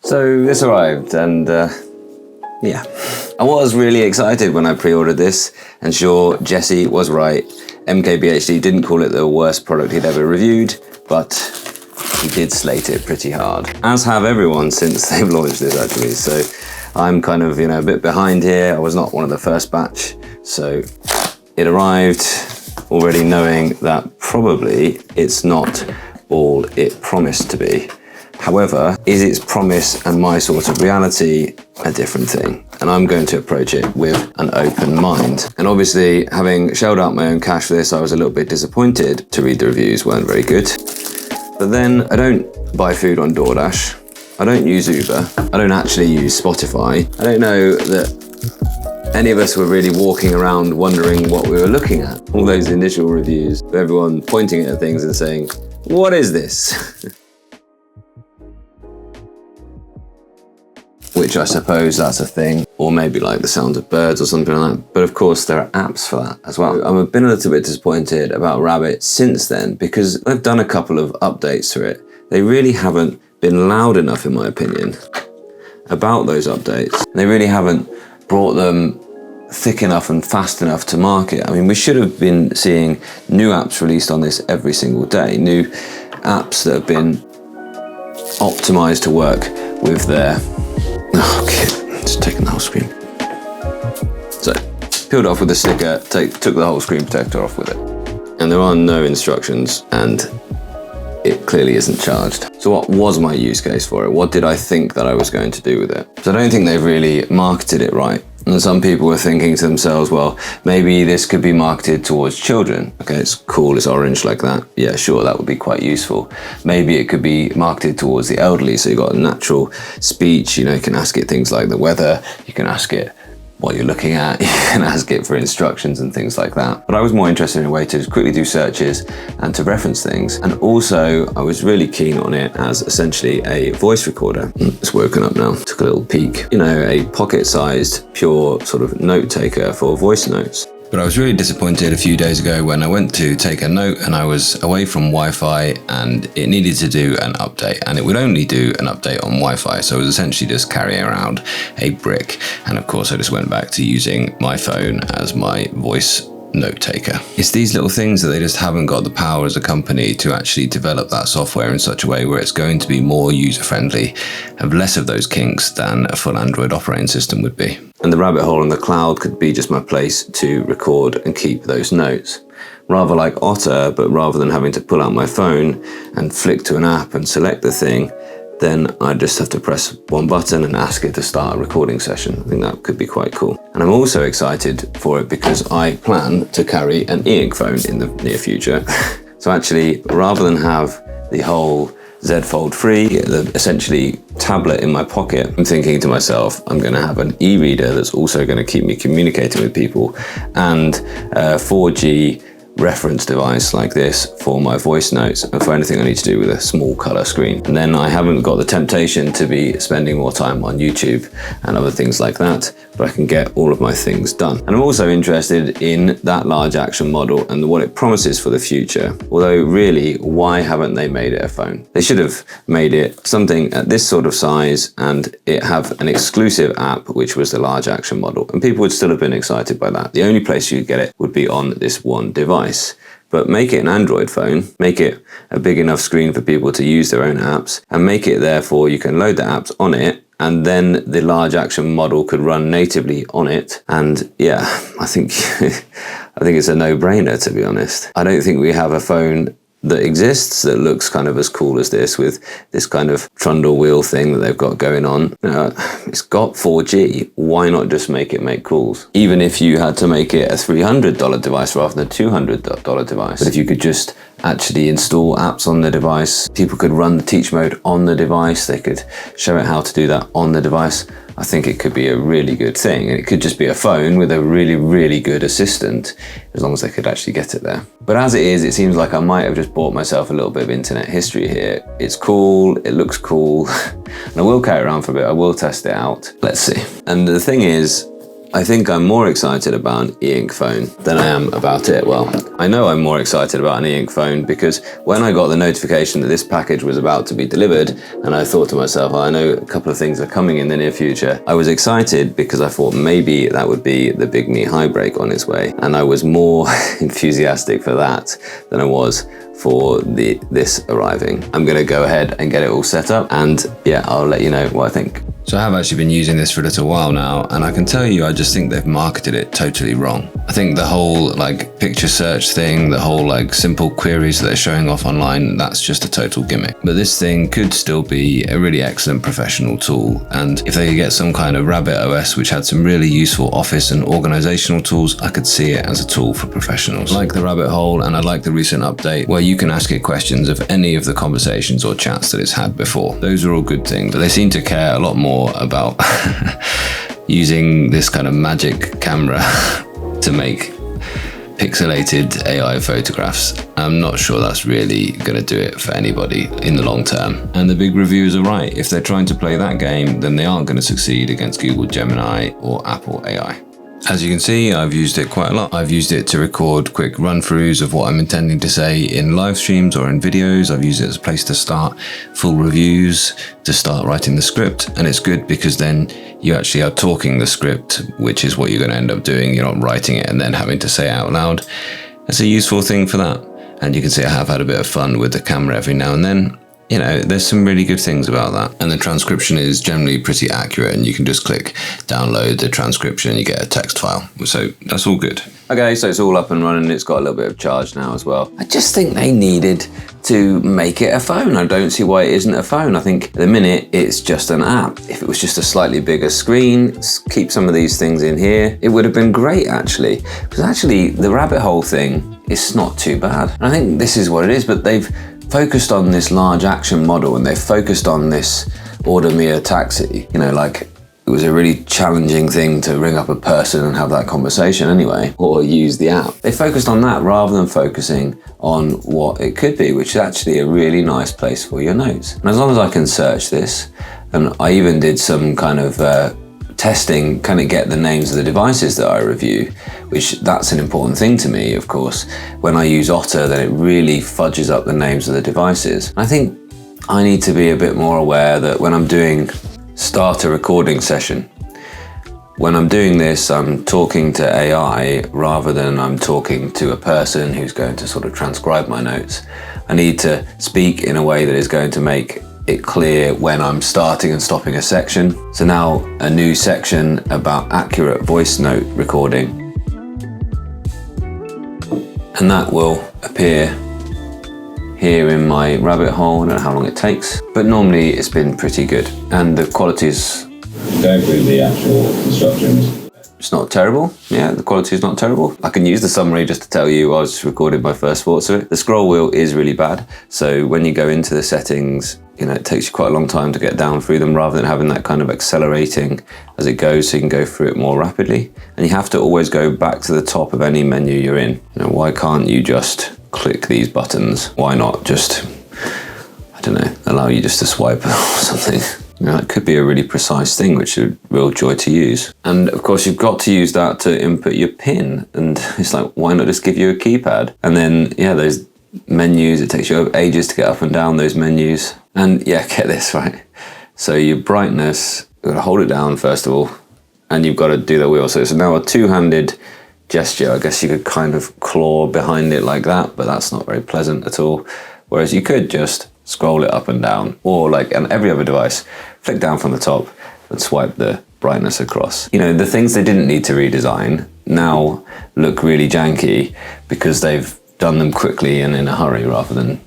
So this arrived and yeah. I was really excited when I pre-ordered this, and sure, Jesse was right. MKBHD didn't call it the worst product he'd ever reviewed, but he did slate it pretty hard. As have everyone since they've launched this actually, so I'm kind of, a bit behind here. I was not one of the first batch, so it arrived already knowing that probably it's not all it promised to be. However, is its promise and my sort of reality a different thing? And I'm going to approach it with an open mind. And obviously, having shelled out my own cash for this, I was a little bit disappointed to read the reviews weren't very good. But then I don't buy food on DoorDash. I don't use Uber. I don't actually use Spotify. I don't know that any of us were really walking around wondering what we were looking at. All those initial reviews, everyone pointing at things and saying, "What is this?" Which I suppose that's a thing, or maybe like the sound of birds or something like that. But of course there are apps for that as well. I've been a little bit disappointed about Rabbit since then because I've done a couple of updates to it. They really haven't been loud enough, in my opinion, about those updates. They really haven't brought them thick enough and fast enough to market. I mean, we should have been seeing new apps released on this every single day. New apps that have been optimized to work with their... Okay, just taking the whole screen. So, peeled off with the sticker, took the whole screen protector off with it. And there are no instructions, and it clearly isn't charged. So what was my use case for it? What did I think that I was going to do with it? So I don't think they've really marketed it right. And some people were thinking to themselves, well, maybe this could be marketed towards children. Okay, it's cool, it's orange like that. Yeah, sure, that would be quite useful. Maybe it could be marketed towards the elderly. So you've got a natural speech, you can ask it things like the weather, you can ask it what you're looking at, you can ask it for instructions and things like that. But I was more interested in a way to just quickly do searches and to reference things. And also I was really keen on it as essentially a voice recorder. It's woken up now, took a little peek. A pocket-sized, pure sort of note taker for voice notes. But I was really disappointed a few days ago when I went to take a note and I was away from Wi-Fi and it needed to do an update, and it would only do an update on Wi-Fi. So it was essentially just carrying around a brick. And of course I just went back to using my phone as my voice note taker. It's these little things that they just haven't got the power as a company to actually develop that software in such a way where it's going to be more user-friendly, have less of those kinks than a full Android operating system would be. And the rabbit hole in the cloud could be just my place to record and keep those notes. Rather like Otter, but rather than having to pull out my phone and flick to an app and select the thing, then I just have to press one button and ask it to start a recording session. I think that could be quite cool. And I'm also excited for it because I plan to carry an e-ink phone in the near future. So actually, rather than have the whole Z Fold 3, the essentially tablet in my pocket, I'm thinking to myself, I'm going to have an e-reader that's also going to keep me communicating with people, and a 4G reference device like this for my voice notes and for anything I need to do with a small color screen. And then I haven't got the temptation to be spending more time on YouTube and other things like that, but I can get all of my things done. And I'm also interested in that large action model and what it promises for the future. Although really, why haven't they made it a phone? They should have made it something at this sort of size and it have an exclusive app, which was the large action model. And people would still have been excited by that. The only place you'd get it would be on this one device. But make it an Android phone, make it a big enough screen for people to use their own apps, and make it therefore you can load the apps on it, and then the large action model could run natively on it. And yeah, I think it's a no-brainer, to be honest. I don't think we have a phone that exists that looks kind of as cool as this, with this kind of trundle wheel thing that they've got going on. It's got 4G. Why not just make it make calls? Even if you had to make it a $300 device rather than a $200 device. But if you could just actually install apps on the device, people could run the teach mode on the device, they could show it how to do that on the device. I think it could be a really good thing. And it could just be a phone with a really, really good assistant, as long as they could actually get it there. But as it is, it seems like I might have just bought myself a little bit of internet history here. It's cool, it looks cool, and I will carry it around for a bit, I will test it out. Let's see. And the thing is, I think I'm more excited about an e-ink phone than I am about it. Well, I know I'm more excited about an e-ink phone because when I got the notification that this package was about to be delivered, and I thought to myself, I know a couple of things are coming in the near future, I was excited because I thought maybe that would be the Big Me high break on its way. And I was more enthusiastic for that than I was for this arriving. I'm gonna go ahead and get it all set up, and yeah, I'll let you know what I think. So I have actually been using this for a little while now, and I can tell you I just think they've marketed it totally wrong. I think the whole like picture search thing, the whole like simple queries that they're showing off online, that's just a total gimmick. But this thing could still be a really excellent professional tool, and if they could get some kind of Rabbit OS which had some really useful office and organizational tools, I could see it as a tool for professionals. I like the rabbit hole, and I like the recent update where you can ask it questions of any of the conversations or chats that it's had before. Those are all good things, but they seem to care a lot more about using this kind of magic camera to make pixelated AI photographs. I'm not sure that's really going to do it for anybody in the long term. And the big reviewers are right. If they're trying to play that game, then they aren't going to succeed against Google Gemini or Apple AI. As you can see, I've used it quite a lot. I've used it to record quick run-throughs of what I'm intending to say in live streams or in videos. I've used it as a place to start full reviews, to start writing the script. And it's good because then you actually are talking the script, which is what you're going to end up doing. You're not writing it and then having to say it out loud. It's a useful thing for that. And you can see I have had a bit of fun with the camera every now and then. You know, there's some really good things about that. And the transcription is generally pretty accurate, and you can just click download the transcription and you get a text file. So that's all good. Okay, so it's all up and running. It's got a little bit of charge now as well. I just think they needed to make it a phone. I don't see why it isn't a phone. I think at the minute it's just an app. If it was just a slightly bigger screen, keep some of these things in here, it would have been great actually. Because actually the rabbit hole thing is not too bad. And I think this is what it is, but they've focused on this large action model, and they've focused on this order me a taxi. You know, like it was a really challenging thing to ring up a person and have that conversation anyway, or use the app. They focused on that rather than focusing on what it could be, which is actually a really nice place for your notes. And as long as I can search this, and I even did some kind of testing, kind of get the names of the devices that I review, which that's an important thing to me, of course. When I use Otter, then it really fudges up the names of the devices. I think I need to be a bit more aware that when I'm doing start a recording session, when I'm doing this, I'm talking to AI rather than I'm talking to a person who's going to sort of transcribe my notes. I need to speak in a way that is going to make it clear when I'm starting and stopping a section. So now a new section about accurate voice note recording. And that will appear here in my rabbit hole. I don't know how long it takes, but normally it's been pretty good. And the quality's going through the actual instructions. It's not terrible. Yeah, the quality is not terrible. I can use the summary just to tell you I was just recording my first thoughts of it. The scroll wheel is really bad. So when you go into the settings, you know, it takes you quite a long time to get down through them rather than having that kind of accelerating as it goes, so you can go through it more rapidly. And you have to always go back to the top of any menu you're in. You know, why can't you just click these buttons? Why not just, I don't know, allow you just to swipe or something? You know, it could be a really precise thing, which is a real joy to use. And of course, you've got to use that to input your PIN. And it's like, why not just give you a keypad? And then, yeah, those menus, it takes you ages to get up and down those menus. And yeah, get this, right? So your brightness, you've got to hold it down first of all, and you've got to do the wheel. So it's now a two-handed gesture. I guess you could kind of claw behind it like that, but that's not very pleasant at all. Whereas you could just scroll it up and down, or like on every other device, flick down from the top and swipe the brightness across. You know, the things they didn't need to redesign now look really janky because they've done them quickly and in a hurry rather than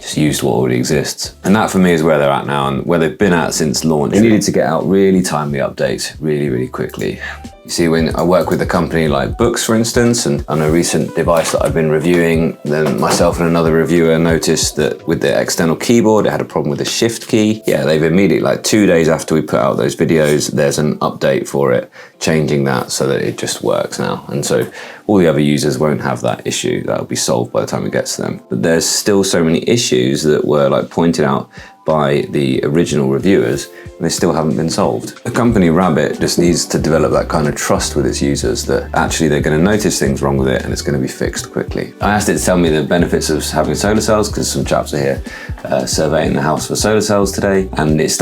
just used what already exists. And that for me is where they're at now and where they've been at since launch. They needed to get out really timely updates really, really quickly. You see, when I work with a company like Boox, for instance, and on a recent device that I've been reviewing, then myself and another reviewer noticed that with the external keyboard, it had a problem with the shift key. Yeah, they've immediately, like 2 days after we put out those videos, there's an update for it, changing that so that it just works now. And so all the other users won't have that issue. That'll be solved by the time it gets to them. But there's still so many issues that were like pointed out by the original reviewers and they still haven't been solved. The company Rabbit just needs to develop that kind of trust with its users that actually they're going to notice things wrong with it and it's going to be fixed quickly. I asked it to tell me the benefits of having solar cells because some chaps are here surveying the house for solar cells today, and it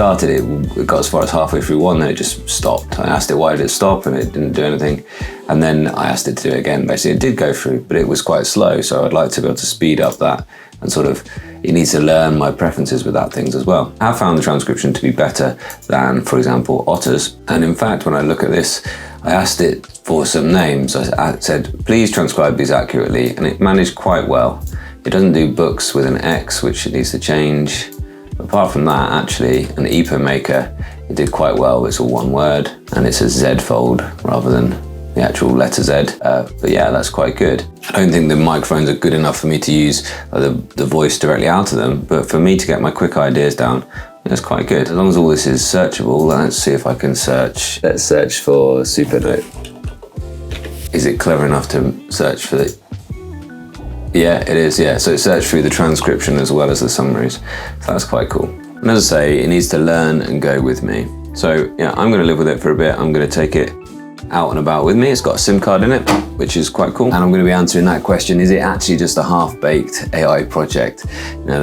got as far as halfway through one, then it just stopped. I asked it why did it stop, and it didn't do anything. And then I asked it to do it again. Basically, it did go through, but it was quite slow. So I'd like to be able to speed up that and it needs to learn my preferences with that things as well. I have found the transcription to be better than, for example, Otter's. And in fact, when I look at this, I asked it for some names. I said, please transcribe these accurately, and it managed quite well. It doesn't do books with an X, which it needs to change. Apart from that, actually, an EPA maker, it did quite well. It's all one word, and it's a Z fold rather than the actual letter Z. But yeah, that's quite good. I don't think the microphones are good enough for me to use the voice directly out of them, but for me to get my quick ideas down, that's quite good. As long as all this is searchable, let's see if I can search. Let's search for Supernote. Is it clever enough to search for the... Yeah, it is, yeah. So it searched through the transcription as well as the summaries. So that's quite cool. And as I say, it needs to learn and go with me. So yeah, I'm gonna live with it for a bit. I'm gonna take it out and about with me. It's got a SIM card in it, which is quite cool. And I'm gonna be answering that question, is it actually just a half-baked AI project? You know,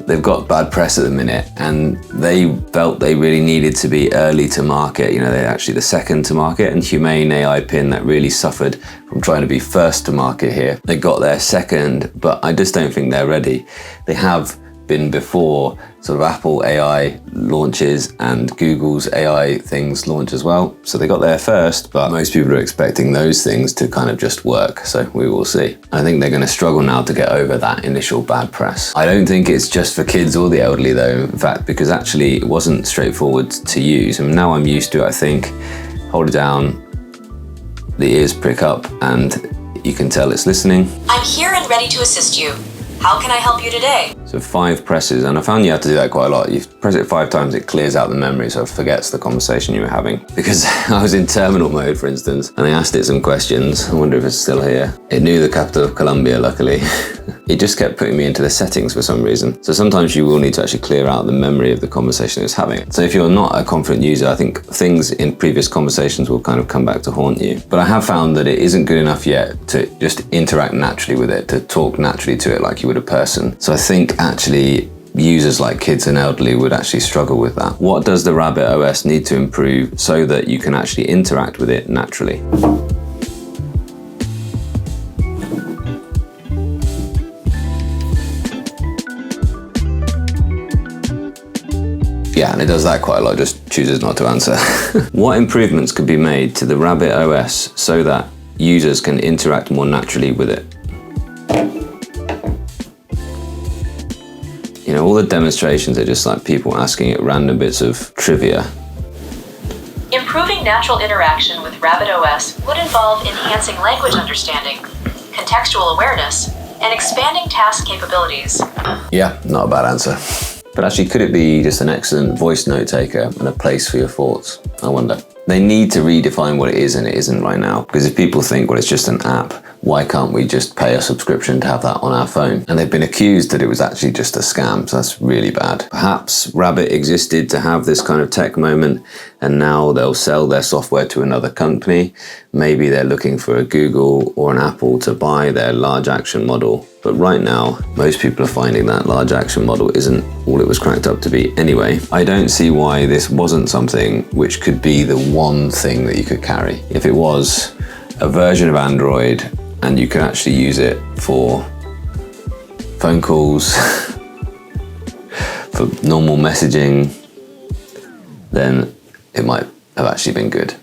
they've got bad press at the minute, and they felt they really needed to be early to market. You know, they're actually the second to market, and Humane AI Pin that really suffered from trying to be first to market here. They got there second, but I just don't think they're ready. They have been before sort of Apple AI launches and Google's AI things launch as well. So they got there first, but most people are expecting those things to kind of just work. So we will see. I think they're going to struggle now to get over that initial bad press. I don't think it's just for kids or the elderly though, in fact, because actually it wasn't straightforward to use. And now I'm used to it, I think. Hold it down, the ears prick up, and you can tell it's listening. I'm here and ready to assist you. How can I help you today? So 5 presses, and I found you have to do that quite a lot. You press it 5 times, it clears out the memory, so it forgets the conversation you were having. Because I was in terminal mode, for instance, and I asked it some questions. I wonder if it's still here. It knew the capital of Colombia, luckily. It just kept putting me into the settings for some reason. So sometimes you will need to actually clear out the memory of the conversation it was having. So if you're not a confident user, I think things in previous conversations will kind of come back to haunt you. But I have found that it isn't good enough yet to just interact naturally with it, to talk naturally to it like you would a person. So I think actually users like kids and elderly would actually struggle with that. What does the Rabbit OS need to improve so that you can actually interact with it naturally? Yeah, and it does that quite a lot, just chooses not to answer. What improvements could be made to the Rabbit OS so that users can interact more naturally with it? You know, all the demonstrations are just like people asking it random bits of trivia. Improving natural interaction with Rabbit OS would involve enhancing language understanding, contextual awareness, and expanding task capabilities. Yeah, not a bad answer. But actually, could it be just an excellent voice note taker and a place for your thoughts? I wonder. They need to redefine what it is and it isn't right now. Because if people think, well, it's just an app, why can't we just pay a subscription to have that on our phone? And they've been accused that it was actually just a scam, so that's really bad. Perhaps Rabbit existed to have this kind of tech moment, and now they'll sell their software to another company. Maybe they're looking for a Google or an Apple to buy their large action model. But right now, most people are finding that large action model isn't all it was cracked up to be anyway. I don't see why this wasn't something which could be the one thing that you could carry. If it was a version of Android and you can actually use it for phone calls, for normal messaging, then it might have actually been good.